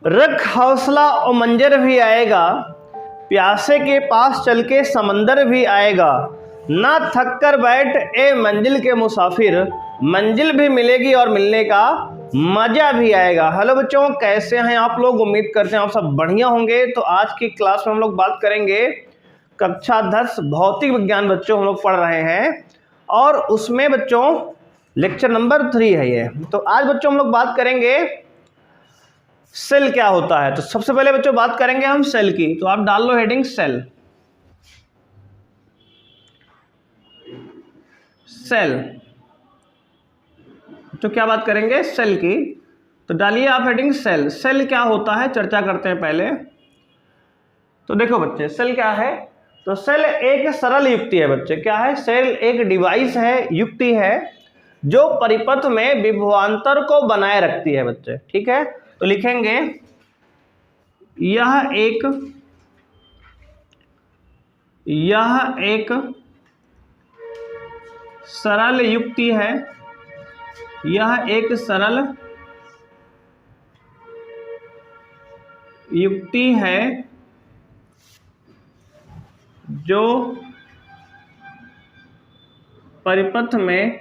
रख हौसला और मंजर भी आएगा, प्यासे के पास चल के समंदर भी आएगा। ना थक कर बैठ ए मंजिल के मुसाफिर, मंजिल भी मिलेगी और मिलने का मजा भी आएगा। हेलो बच्चों, कैसे हैं आप लोग? उम्मीद करते हैं आप सब बढ़िया होंगे। तो आज की क्लास में हम लोग बात करेंगे कक्षा 10 भौतिक विज्ञान बच्चों हम लोग पढ़ रहे हैं, और उसमें बच्चों लेक्चर नंबर 3 है ये। तो आज बच्चों हम लोग बात करेंगे सेल क्या होता है। तो सबसे पहले बच्चों बात करेंगे हम सेल की। तो आप डाल लो हेडिंग सेल। सेल तो क्या बात करेंगे? सेल की। तो डालिए आप हेडिंग सेल। सेल क्या होता है चर्चा करते हैं पहले। तो देखो बच्चे, सेल क्या है? तो सेल एक सरल युक्ति है बच्चे। क्या है? सेल एक डिवाइस है, युक्ति है, जो परिपथ में विभवांतर को बनाए रखती है बच्चे। ठीक है, तो लिखेंगे यह एक सरल युक्ति है। यह एक सरल युक्ति है जो परिपथ में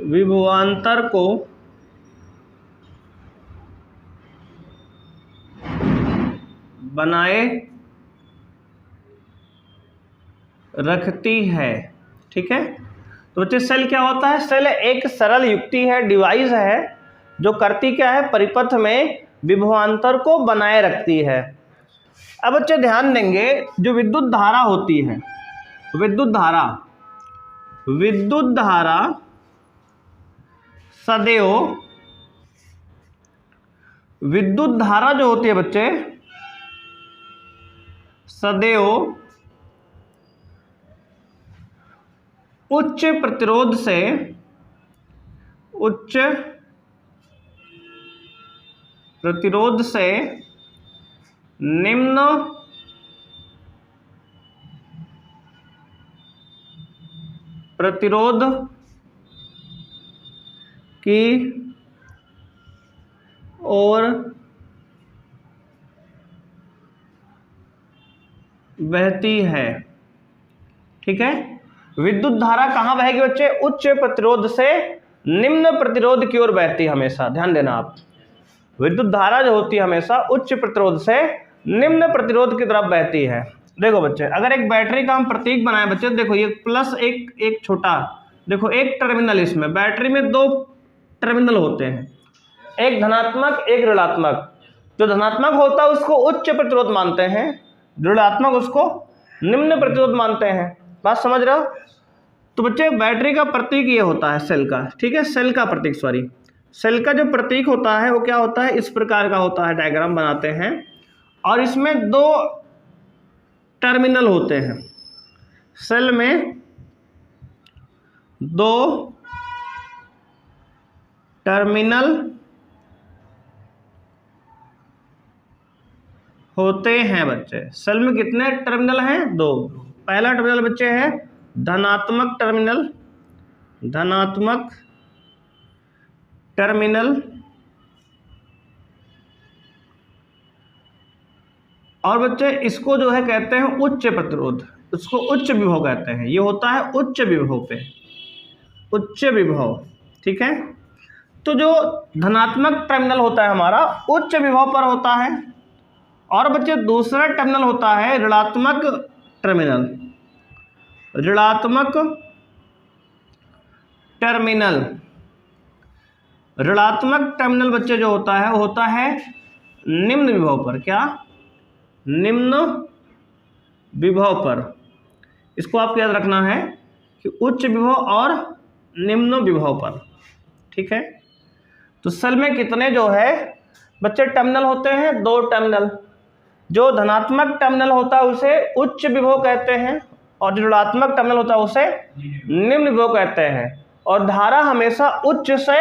विभवांतर को बनाए रखती है। ठीक है, तो बच्चे सेल क्या होता है? सेल एक सरल युक्ति है, डिवाइस है, जो करती क्या है? परिपथ में विभवांतर को बनाए रखती है। अब बच्चे ध्यान देंगे, जो विद्युत धारा होती है, विद्युत धारा सदैव, विद्युत धारा जो होती है बच्चे सदैव उच्च प्रतिरोध से निम्न प्रतिरोध की ओर बहती है। ठीक है, विद्युत धारा कहाँ बहेगी बच्चे? उच्च प्रतिरोध से निम्न प्रतिरोध की ओर बहती है हमेशा। ध्यान देना आप, विद्युत धारा जो होती है हमेशा उच्च प्रतिरोध से निम्न प्रतिरोध की तरफ बहती है। देखो बच्चे, अगर एक बैटरी का हम प्रतीक बनाए बच्चे, देखो ये प्लस एक छोटा, देखो एक टर्मिनल, इसमें बैटरी में 2 टर्मिनल होते हैं, एक धनात्मक एक ऋणात्मक। जो धनात्मक होता है उसको उच्च प्रतिरोध मानते हैं, ऋणात्मक उसको निम्न प्रतिरोध मानते हैं। बात समझ रहे हो? तो बच्चे बैटरी का प्रतीक ये होता है सेल का। ठीक है, सेल का प्रतीक, सॉरी, सेल का जो प्रतीक होता है वो क्या होता है? इस प्रकार का होता है, डायग्राम बनाते हैं, और इसमें 2 टर्मिनल होते हैं। सेल में 2 टर्मिनल होते हैं बच्चे। सेल में कितने टर्मिनल हैं? 2। पहला टर्मिनल बच्चे है धनात्मक टर्मिनल, और बच्चे इसको जो है कहते हैं उच्च प्रतिरोध, इसको उच्च विभव कहते हैं। ये होता है उच्च विभव पे, उच्च विभव। ठीक है, तो जो धनात्मक टर्मिनल होता है हमारा उच्च विभव पर होता है, और बच्चे दूसरा टर्मिनल होता है ऋणात्मक टर्मिनल। ऋणात्मक टर्मिनल बच्चे जो होता है वो होता है निम्न विभव पर। क्या? निम्न विभव पर। इसको आपको याद रखना है कि उच्च विभव और निम्न विभव पर। ठीक है, तो सेल में कितने जो है बच्चे टर्मिनल होते हैं? 2 टर्मिनल। जो धनात्मक टर्मिनल होता है उसे उच्च विभव कहते हैं, और जो ऋणात्मक टर्मिनल होता है उसे निम्न विभव कहते हैं। और धारा हमेशा उच्च से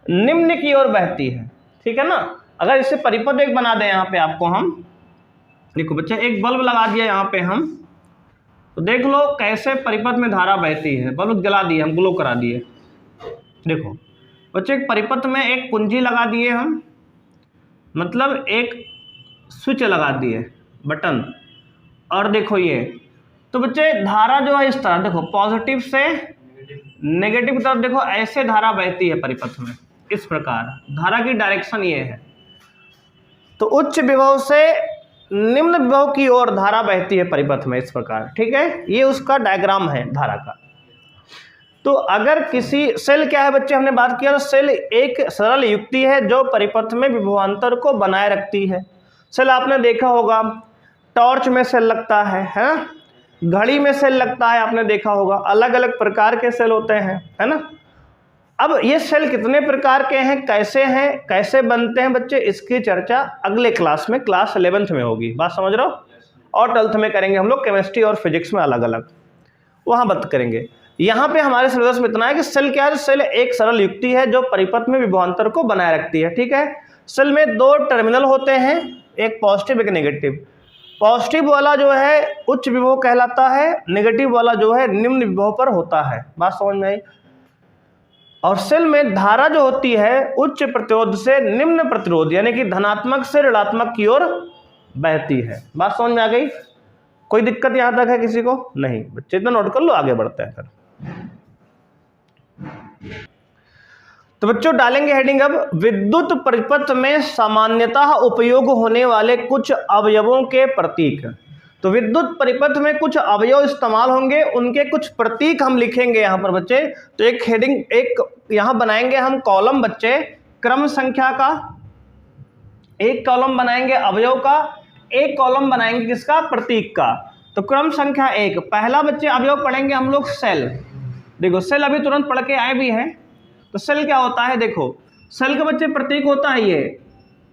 निम्न की ओर बहती है। ठीक है ना? अगर इसे परिपथ एक बना दें यहाँ पे आपको हम, देखो बच्चे एक बल्ब लगा दिया यहाँ पे हम, तो देख लो कैसे परिपथ में धारा बहती है। बल्ब जला दिए हम, ग्लो करा दिए, देखो बच्चे, एक परिपथ में एक कुंजी लगा दिए हम, मतलब एक स्विच लगा दिए बटन, और देखो ये, तो बच्चे धारा जो है इस तरह देखो, पॉजिटिव से नेगेटिव की तरफ देखो ऐसे धारा बहती है परिपथ में, इस प्रकार धारा की डायरेक्शन ये है। तो उच्च विभव से निम्न विभव की ओर धारा बहती है परिपथ में, इस प्रकार, ठीक है, ये उसका डायग्राम है धारा का। तो अगर किसी सेल क्या है बच्चे, हमने बात किया, तो सेल एक सरल युक्ति है जो परिपथ में विभवांतर को बनाए रखती है। सेल आपने देखा होगा, टॉर्च में सेल लगता है ना, घड़ी में सेल लगता है, आपने देखा होगा, अलग अलग प्रकार के सेल होते हैं, है ना। अब ये सेल कितने प्रकार के हैं, कैसे बनते हैं बच्चे, इसकी चर्चा अगले क्लास में, क्लास 11th में होगी, बात समझ रहे हो, और 12th में करेंगे हम लोग, केमिस्ट्री और फिजिक्स में अलग अलग, वहां बात करेंगे। यहाँ पे हमारे सिलेबस में इतना है कि सेल क्या है, सेल एक सरल युक्ति है जो परिपथ में विभवांतर को बनाए रखती है, ठीक है। सेल में दो टर्मिनल होते हैं, एक पॉजिटिव एक नेगेटिव। पॉजिटिव वाला जो है उच्च विभव कहलाता है, नेगेटिव वाला जो है निम्न विभव पर होता है, बात समझ में आई। और सेल में धारा जो होती है उच्च प्रतिरोध से निम्न प्रतिरोध, यानी कि धनात्मक से ऋणात्मक की ओर बहती है, बात समझ में आ गई। कोई दिक्कत यहां तक है किसी को? नहीं बच्चे, इतना नोट कर लो, आगे बढ़ते हैं फिर। तो बच्चों डालेंगे हेडिंग अब, विद्युत परिपथ में सामान्यतः उपयोग होने वाले कुछ अवयवों के प्रतीक। तो विद्युत परिपथ में कुछ अवयव इस्तेमाल होंगे, उनके कुछ प्रतीक हम लिखेंगे यहाँ पर बच्चे। तो एक हेडिंग, एक यहाँ बनाएंगे हम कॉलम बच्चे, क्रम संख्या का, एक कॉलम बनाएंगे अवयव का, एक कॉलम बनाएंगे किसका, प्रतीक का। तो क्रम संख्या 1, पहला बच्चे अवयव पढ़ेंगे हम लोग सेल। देखो सेल अभी तुरंत पढ़ के आए भी हैं। तो सेल क्या होता है, देखो सेल का बच्चे प्रतीक होता है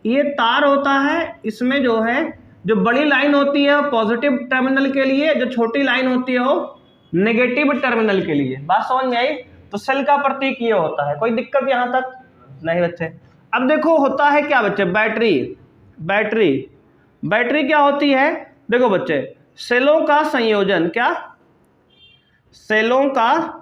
ये तार होता है, इसमें जो है जो बड़ी लाइन होती है पॉजिटिव टर्मिनल के लिए, जो छोटी लाइन होती है वो नेगेटिव टर्मिनल के लिए, बात समझ में आई। तो सेल का प्रतीक ये होता है, कोई दिक्कत यहाँ तक नहीं बच्चे। अब देखो होता है क्या बच्चे, बैटरी क्या होती है, देखो बच्चे सेलों का संयोजन, क्या सेलों का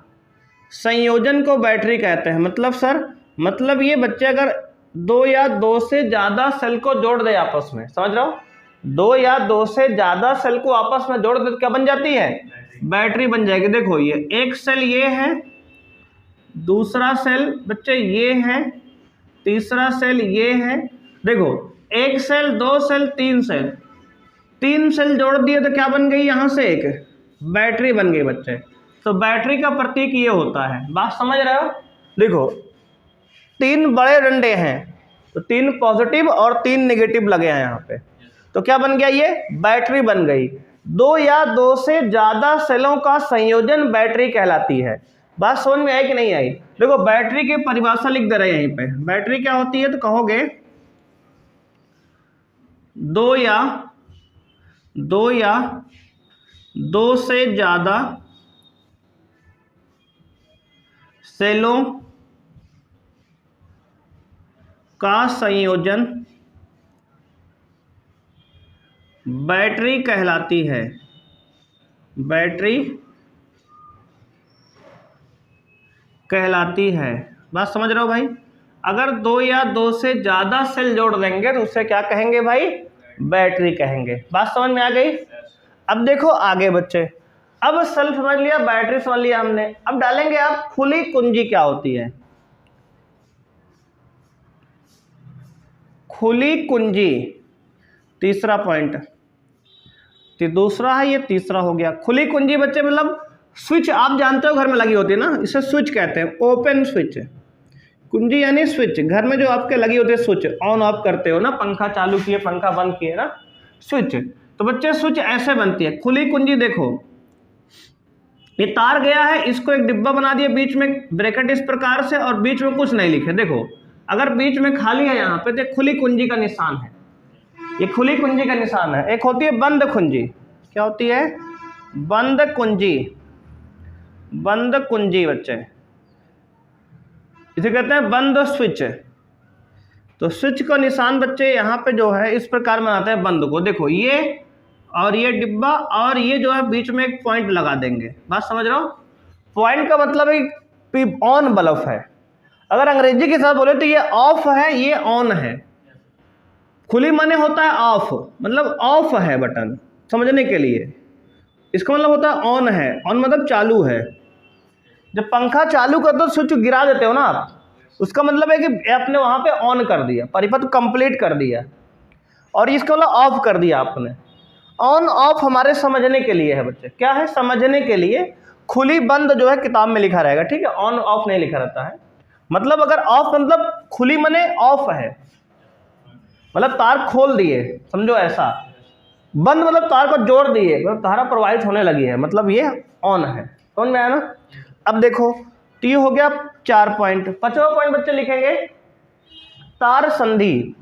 संयोजन को बैटरी कहते हैं। मतलब सर, मतलब ये बच्चे अगर दो या दो से ज्यादा सेल को जोड़ दे आपस में, समझ रहे हो, दो या दो से ज्यादा सेल को आपस में जोड़ दे तो क्या बन जाती है, बैटरी बन जाएगी। देखो ये एक सेल ये है, दूसरा सेल बच्चे ये है, तीसरा सेल ये है। देखो एक सेल, दो सेल, तीन सेल जोड़ दिए तो क्या बन गई, यहां से एक बैटरी बन गई बच्चे। तो बैटरी का प्रतीक ये होता है, बात समझ रहे हो। देखो तीन बड़े डंडे हैं, तो तीन पॉजिटिव और तीन नेगेटिव लगे हैं यहाँ पे, तो क्या बन गया, ये बैटरी बन गई। दो या दो से ज्यादा सेलों का संयोजन बैटरी कहलाती है। बात समझ में आई कि नहीं आई। देखो बैटरी की परिभाषा लिख दे रहे हैं यहीं पे, बैटरी क्या होती है, तो कहोगे दो या दो से ज्यादा सेलों का संयोजन बैटरी कहलाती है, बैटरी कहलाती है। बात समझ रहे हो भाई। अगर दो या दो से ज्यादा सेल जोड़ देंगे तो उसे क्या कहेंगे भाई, बैटरी कहेंगे। बात समझ में आ गई। अब देखो आगे बच्चे, अब सेल समझ लिया, बैटरी समझ लिया हमने। अब डालेंगे आप खुली कुंजी क्या होती है। खुली कुंजी तीसरा पॉइंट, तो दूसरा है ये, तीसरा हो गया। खुली कुंजी बच्चे मतलब स्विच, आप जानते हो घर में लगी होती है ना, इसे स्विच कहते हैं, ओपन स्विच। कुंजी यानी स्विच, घर में जो आपके लगी होती है स्विच, ऑन ऑफ करते हो ना, पंखा चालू किए पंखा बंद किए ना, स्विच। तो बच्चे स्विच ऐसे बनती है खुली कुंजी। देखो ये तार गया है, इसको एक डिब्बा बना दिया, बीच में ब्रैकेट इस प्रकार से, और बीच में कुछ नहीं लिखे। देखो अगर बीच में खाली है यहाँ पे, तो खुली कुंजी का निशान है, ये खुली कुंजी का निशान है। एक होती है बंद कुंजी, क्या होती है, बंद कुंजी, बंद कुंजी बच्चे, इसे कहते हैं बंद स्विच। तो स्विच का निशान बच्चे यहाँ पे जो है इस प्रकार बनाते हैं बंद को। देखो ये और ये डिब्बा, और ये जो है बीच में एक पॉइंट लगा देंगे। बात समझ रहे हो। पॉइंट का मतलब एक ऑन बल्ब है, अगर अंग्रेजी के साथ बोले तो ये ऑफ है, ये ऑन है। खुली माने होता है ऑफ, मतलब ऑफ है बटन, समझने के लिए। इसका मतलब होता है ऑन है, ऑन मतलब चालू है। जब पंखा चालू कर दो, स्विच गिरा देते हो ना आप, उसका मतलब है कि आपने वहां पे ऑन कर दिया, परिपथ कंप्लीट कर दिया। और इसका मतलब ऑफ कर दिया आपने। ऑन ऑफ हमारे समझने के लिए है बच्चे, क्या है, समझने के लिए। खुली बंद जो है किताब में लिखा रहेगा, ठीक है, ऑन ऑफ नहीं लिखा रहता है। मतलब अगर ऑफ मतलब खुली मने ऑफ है, मतलब तार खोल दिए, समझो ऐसा। बंद मतलब तार को जोड़ दिए, मतलब धारा प्रवाहित होने लगी है, मतलब ये ऑन है। समझ में आया ना। अब देखो, तो ये हो गया 4 पॉइंट। 5वां पॉइंट बच्चे लिखेंगे तार संधि।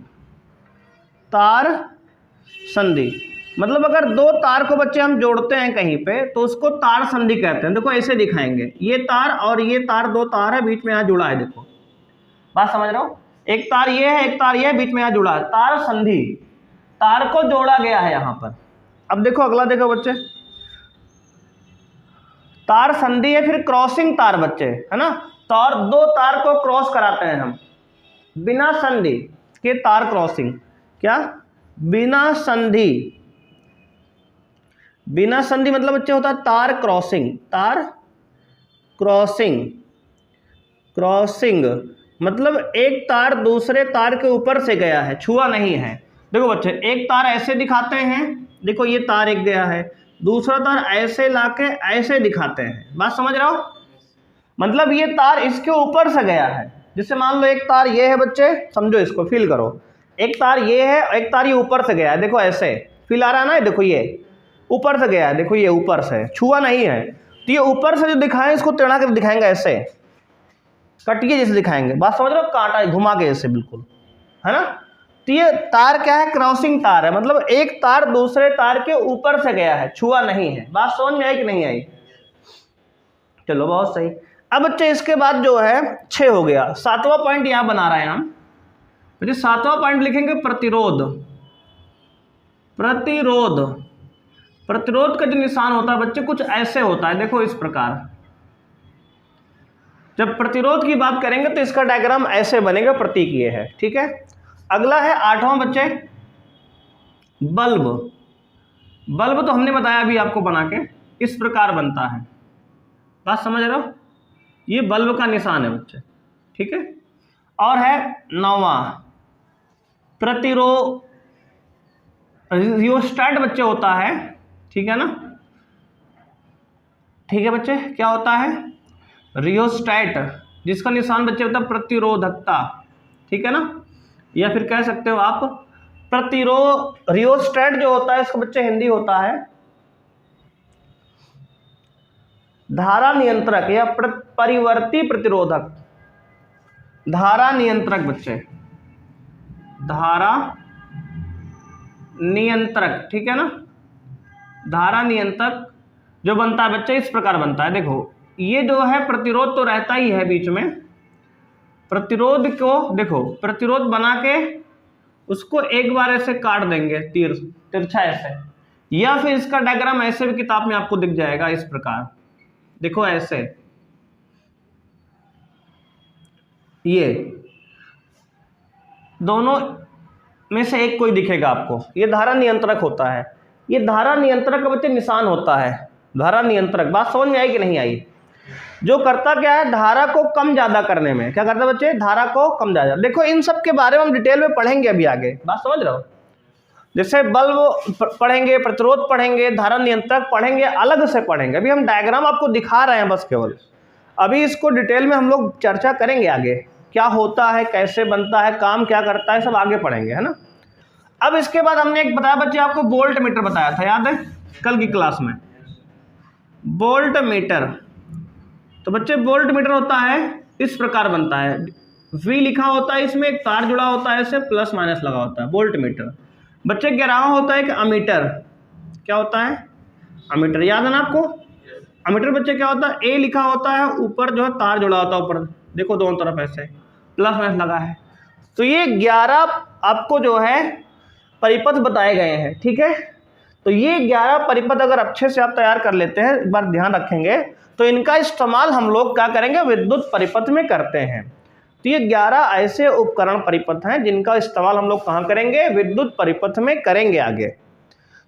तार संधि मतलब अगर दो तार को बच्चे हम जोड़ते हैं कहीं पे तो उसको तार संधि कहते हैं। देखो ऐसे दिखाएंगे, ये तार और ये तार, दो तार है, बीच में यहाँ जुड़ा है। देखो बात समझ रहे हो, एक तार ये है, एक तार ये है, बीच में यहाँ जुड़ा है, तार संधि। तार को जोड़ा गया है यहाँ पर। अब देखो अगला, देखो बच्चे, तार संधि है, फिर क्रॉसिंग तार बच्चे, है ना। तार, दो तार को क्रॉस कराते हैं हम बिना संधि के, तार क्रॉसिंग। क्या, बिना संधि। बिना संधि मतलब बच्चे होता है तार क्रॉसिंग। तार क्रॉसिंग, क्रॉसिंग मतलब एक तार दूसरे तार के ऊपर से गया है, छुआ नहीं है। देखो बच्चे, एक तार ऐसे दिखाते हैं, देखो ये तार एक गया है, दूसरा तार ऐसे लाके ऐसे दिखाते हैं। बात समझ रहे हो, मतलब ये तार इसके ऊपर से गया है। जैसे मान लो एक तार ये है बच्चे, समझो इसको, फील करो, एक तार ये है, एक तार ये ऊपर से गया है। देखो ऐसे फील आ रहा है ना, देखो ये ऊपर से गया है, देखो ये ऊपर से, छुआ नहीं है। तो ये ऊपर से जो दिखाएं, इसको टेढ़ा कर दिखाएंगे, ऐसे कटिए जैसे दिखाएंगे। बात समझ रहे हो, कांटा घुमा के ऐसे, बिल्कुल, है ना। तो ये तार क्या है, क्रॉसिंग तार है, मतलब एक तार दूसरे तार के ऊपर से गया है, छुआ नहीं है। बात समझ में आई कि नहीं आई? चलो बहुत सही। अब बच्चे इसके बाद जो है 6 हो गया। 7वां पॉइंट यहां बना रहे हैं हम बच्चे। 7वां पॉइंट लिखेंगे प्रतिरोध। प्रतिरोध, प्रतिरोध का जो निशान होता है बच्चे कुछ ऐसे होता है, देखो इस प्रकार। जब प्रतिरोध की बात करेंगे तो इसका डायग्राम ऐसे बनेगा, प्रतीक ये है, ठीक है। अगला है 8वां बच्चे, बल्ब। बल्ब तो हमने बताया अभी आपको बना के, इस प्रकार बनता है। बात समझ रहे हो, ये बल्ब का निशान है बच्चे, ठीक है। और है 9वां रियोस्टेट बच्चे होता है, ठीक है ना। ठीक है बच्चे, क्या होता है, रियोस्टेट, जिसका निशान बच्चे होता है प्रतिरोधकता, ठीक है ना। या फिर कह सकते हो आप रियोस्टेट जो होता है इसका बच्चे हिंदी होता है धारा नियंत्रक या परिवर्ती प्रतिरोधक। धारा नियंत्रक बच्चे, धारा नियंत्रक, ठीक है ना। धारा नियंत्रक जो बनता है बच्चे इस प्रकार बनता है। देखो ये जो है प्रतिरोध तो रहता ही है बीच में, प्रतिरोध को देखो, प्रतिरोध बना के उसको एक बार ऐसे काट देंगे, तिरछा ऐसे, या फिर इसका डायग्राम ऐसे भी किताब में आपको दिख जाएगा इस प्रकार। देखो ऐसे, ये दोनों में से एक कोई दिखेगा आपको, ये धारा नियंत्रक होता है। ये धारा नियंत्रक का बच्चे निशान होता है, धारा नियंत्रक। बात समझ में आई कि नहीं आई? जो करता क्या है, धारा को कम ज्यादा करने में क्या करता है बच्चे, धारा को कम ज्यादा। देखो इन सब के बारे में हम डिटेल में पढ़ेंगे अभी आगे। बात समझ रहे हो, जैसे बल्ब पढ़ेंगे, प्रतिरोध पढ़ेंगे, धारा नियंत्रक पढ़ेंगे, अलग से पढ़ेंगे। अभी हम डायग्राम आपको दिखा रहे हैं बस केवल, अभी इसको डिटेल में हम लोग चर्चा करेंगे आगे, क्या होता है, कैसे बनता है, काम क्या करता है, सब आगे पढ़ेंगे, है ना। अब इसके बाद हमने एक बताया बच्चे आपको, वोल्ट मीटर बताया था, याद है कल की क्लास में, वोल्ट मीटर। तो बच्चे वोल्ट मीटर होता है इस प्रकार बनता है, V लिखा होता है, इसमें एक तार जुड़ा होता है, ऐसे प्लस माइनस लगा होता है, वोल्ट मीटर। बच्चे 11वां होता है एक अमीटर। क्या होता है, अमीटर, याद है ना आपको। अमीटर बच्चे क्या होता है, A लिखा होता है, ऊपर जो है तार जुड़ा होता है, ऊपर देखो दोनों तरफ ऐसे प्लस माइनस लगा है। तो ये 11 आपको जो है परिपथ बताए गए हैं, ठीक है। तो ये 11 परिपथ अगर अच्छे से आप तैयार कर लेते हैं, एक बार ध्यान रखेंगे, तो इनका इस्तेमाल हम लोग क्या करेंगे, विद्युत परिपथ में करते हैं। तो ये 11 ऐसे उपकरण परिपथ हैं जिनका इस्तेमाल हम लोग कहाँ करेंगे, विद्युत परिपथ में करेंगे आगे।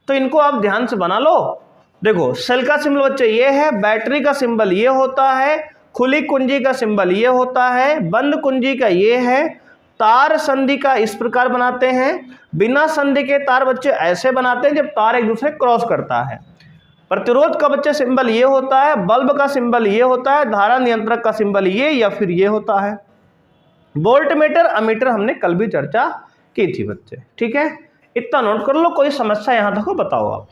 तो इनको आप ध्यान से बना लो। देखो सेल का सिंबल बच्चे ये है, बैटरी का सिंबल ये होता है, खुली कुंजी का सिंबल ये होता है, बंद कुंजी का ये है, तार संधि का इस प्रकार बनाते हैं, बिना संधि के तार बच्चे ऐसे बनाते हैं जब तार एक दूसरे क्रॉस करता है। प्रतिरोध का बच्चे सिंबल ये होता है, बल्ब का सिंबल ये होता है, धारा नियंत्रक का सिंबल ये या फिर ये होता है। वोल्टमीटर अमीटर हमने कल भी चर्चा की थी बच्चे, ठीक है, इतना नोट कर लो। कोई समस्या यहां तक हो बताओ आप।